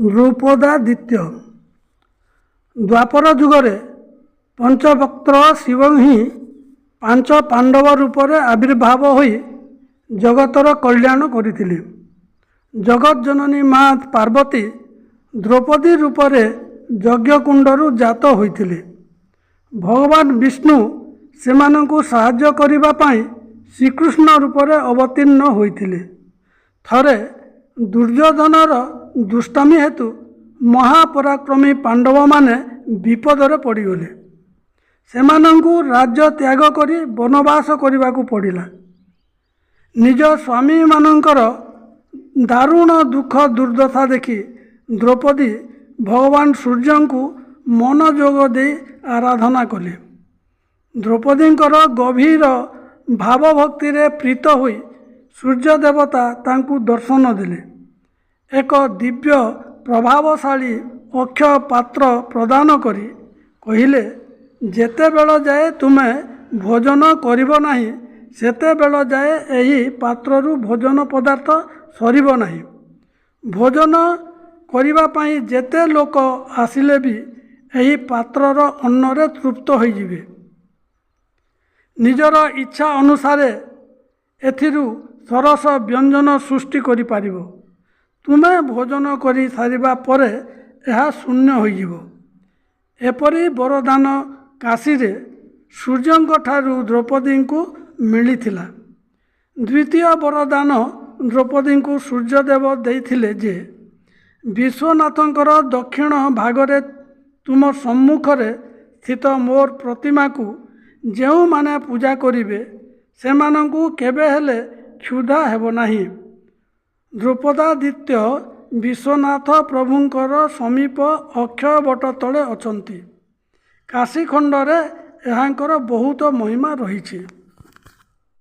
ଦ୍ରୁପଦାଦିତ୍ୟ। ଦ୍ୱାପର ଯୁଗରେ ପଞ୍ଚବକ୍ତ୍ର ଶିବ ହିଁ ପାଞ୍ଚ ପାଣ୍ଡବ ରୂପରେ ଆବିର୍ଭାବ ହୋଇ ଜଗତର କଲ୍ୟାଣ କରିଥିଲେ। ଜଗତ ଜନନୀ ମା ପାର୍ବତୀ ଦ୍ରୌପଦୀ ରୂପରେ ଯଜ୍ଞକୁଣ୍ଡରୁ ଜାତ ହୋଇଥିଲେ। ଭଗବାନ ବିଷ୍ଣୁ ସେମାନଙ୍କୁ ସାହାଯ୍ୟ କରିବା ପାଇଁ ଶ୍ରୀକୃଷ୍ଣ ରୂପରେ ଅବତୀର୍ଣ୍ଣ ହୋଇଥିଲେ। ଥରେ ଦୁର୍ଯ୍ୟୋଧନର ଦୁଷ୍ଟାମୀ ହେତୁ ମହାପରାକ୍ରମୀ ପାଣ୍ଡବମାନେ ବିପଦରେ ପଡ଼ିଗଲେ। ସେମାନଙ୍କୁ ରାଜ୍ୟ ତ୍ୟାଗ କରି ବନବାସ କରିବାକୁ ପଡ଼ିଲା। ନିଜ ସ୍ୱାମୀମାନଙ୍କର ଦାରୁଣ ଦୁଃଖ ଦୁର୍ଦ୍ଦଶା ଦେଖି ଦ୍ରୌପଦୀ ଭଗବାନ ସୂର୍ଯ୍ୟଙ୍କୁ ମନୋଯୋଗ ଦେଇ ଆରାଧନା କଲେ। ଦ୍ରୌପଦୀଙ୍କର ଗଭୀର ଭାବଭକ୍ତିରେ ପ୍ରୀତ ହୋଇ ସୂର୍ଯ୍ୟ ଦେବତା ତାଙ୍କୁ ଦର୍ଶନ ଦେଲେ। ଏକ ଦିବ୍ୟ ପ୍ରଭାବଶାଳୀ ଅକ୍ଷୟ ପାତ୍ର ପ୍ରଦାନ କରି କହିଲେ, ଯେତେବେଳ ଯାଏ ତୁମେ ଭୋଜନ କରିବ ନାହିଁ ସେତେବେଳ ଯାଏ ଏହି ପାତ୍ରରୁ ଭୋଜନ ପଦାର୍ଥ ସରିବ ନାହିଁ। ଭୋଜନ କରିବା ପାଇଁ ଯେତେ ଲୋକ ଆସିଲେ ବି ଏହି ପାତ୍ରର ଅନ୍ନରେ ତୃପ୍ତ ହୋଇଯିବେ। ନିଜର ଇଚ୍ଛା ଅନୁସାରେ ଏଥିରୁ ସରସ ବ୍ୟଞ୍ଜନ ସୃଷ୍ଟି କରିପାରିବ। ତୁମେ ଭୋଜନ କରି ସାରିବା ପରେ ଏହା ଶୂନ୍ୟ ହୋଇଯିବ। ଏପରି ବରଦାନ କାଶୀରେ ସୂର୍ଯ୍ୟଙ୍କଠାରୁ ଦ୍ରୌପଦୀଙ୍କୁ ମିଳିଥିଲା। ଦ୍ୱିତୀୟ ବରଦାନ ଦ୍ରୌପଦୀଙ୍କୁ ସୂର୍ଯ୍ୟଦେବ ଦେଇଥିଲେ ଯେ, ବିଶ୍ୱନାଥଙ୍କର ଦକ୍ଷିଣ ଭାଗରେ ତୁମ ସମ୍ମୁଖରେ ସ୍ଥିତ ମୋର ପ୍ରତିମାକୁ ଯେଉଁମାନେ ପୂଜା କରିବେ ସେମାନଙ୍କୁ କେବେ ହେଲେ କ୍ଷୁଧା ହେବ ନାହିଁ। ଦ୍ରୁପଦାଦିତ୍ୟ ବିଶ୍ୱନାଥ ପ୍ରଭୁଙ୍କର ସମୀପ ଅକ୍ଷୟ ବଟ ତଳେ ଅଛନ୍ତି। କାଶୀଖଣ୍ଡରେ ଏହାଙ୍କର ବହୁତ ମହିମା ରହିଛି।